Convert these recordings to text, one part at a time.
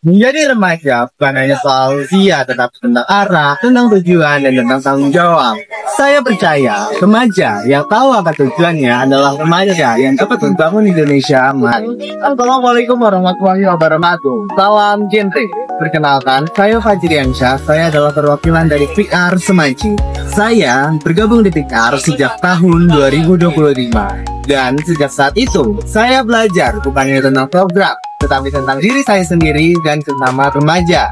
Menjadi remaja bukan hanya soal usia, tetapi tentang arah, tentang tujuan, dan tentang tanggung jawab. Saya percaya, remaja yang tahu akan tujuannya adalah remaja yang dapat membangun Indonesia aman. Assalamualaikum warahmatullahi wabarakatuh. Salam genre. Perkenalkan, saya Fajriansyah. Saya adalah perwakilan dari PR Semanci. Saya bergabung di PR sejak tahun 2025. Dan sejak saat itu, saya belajar bukan hanya tentang program, tetapi tentang diri saya sendiri dan sesama remaja.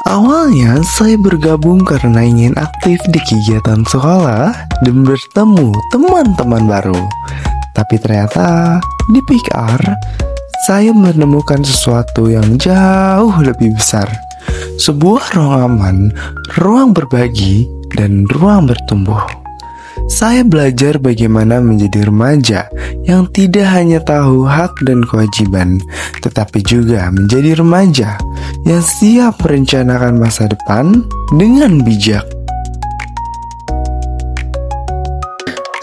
Awalnya saya bergabung karena ingin aktif di kegiatan sekolah dan bertemu teman-teman baru. Tapi ternyata di PR, saya menemukan sesuatu yang jauh lebih besar. Sebuah ruang aman, ruang berbagi, dan ruang bertumbuh. Saya belajar bagaimana menjadi remaja yang tidak hanya tahu hak dan kewajiban, tetapi juga menjadi remaja yang siap merencanakan masa depan dengan bijak.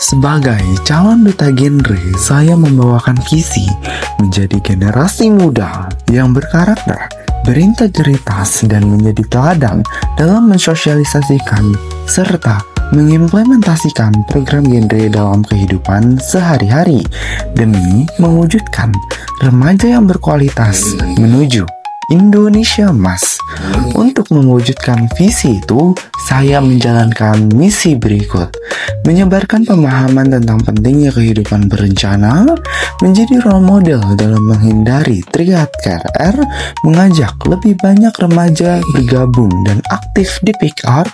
Sebagai calon duta genre, saya membawakan visi menjadi generasi muda yang berkarakter, berintegritas, dan menjadi teladan dalam mensosialisasikan serta mengimplementasikan program genre dalam kehidupan sehari-hari demi mewujudkan remaja yang berkualitas menuju Indonesia Emas. Untuk mewujudkan visi itu, saya menjalankan misi berikut: menyebarkan pemahaman tentang pentingnya kehidupan berencana, menjadi role model dalam menghindari triad KRR, mengajak lebih banyak remaja bergabung dan aktif di PR,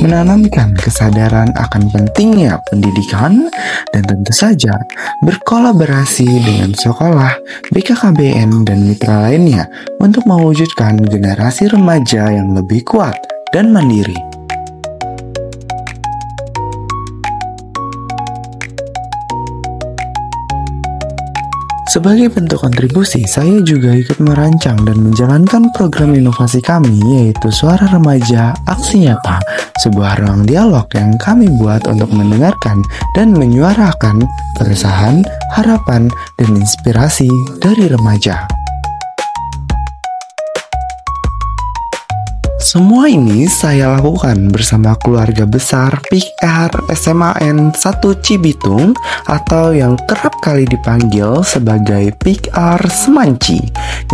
menanamkan kesadaran akan pentingnya pendidikan, dan tentu saja berkolaborasi dengan sekolah, BKKBN, dan mitra lainnya untuk mewujudkan generasi remaja yang lebih kuat dan mandiri. Sebagai bentuk kontribusi, saya juga ikut merancang dan menjalankan program inovasi kami, yaitu Suara Remaja Aksi Nyata, sebuah ruang dialog yang kami buat untuk mendengarkan dan menyuarakan keresahan, harapan, dan inspirasi dari remaja. Semua ini saya lakukan bersama keluarga besar PR SMAN 1 Cibitung atau yang kerap kali dipanggil sebagai PR Semanci,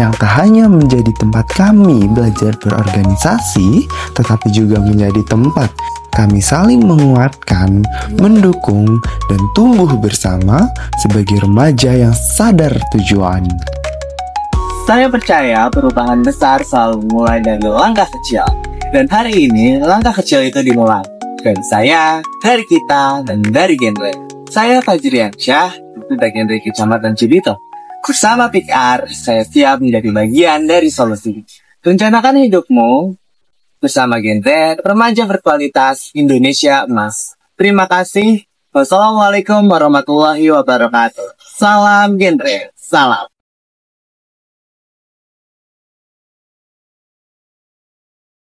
yang tak hanya menjadi tempat kami belajar berorganisasi, tetapi juga menjadi tempat kami saling menguatkan, mendukung, dan tumbuh bersama sebagai remaja yang sadar tujuan. Saya percaya perubahan besar selalu mulai dari langkah kecil. Dan hari ini, langkah kecil itu dimulai dari saya, dari kita, dan dari genre. Saya Fajriansyah, duta genre Kecamatan Cibitung. Bersama PR, saya siap menjadi bagian dari solusi. Rencanakan hidupmu bersama genre, remaja berkualitas, Indonesia Emas. Terima kasih. Wassalamualaikum warahmatullahi wabarakatuh. Salam genre. Salam.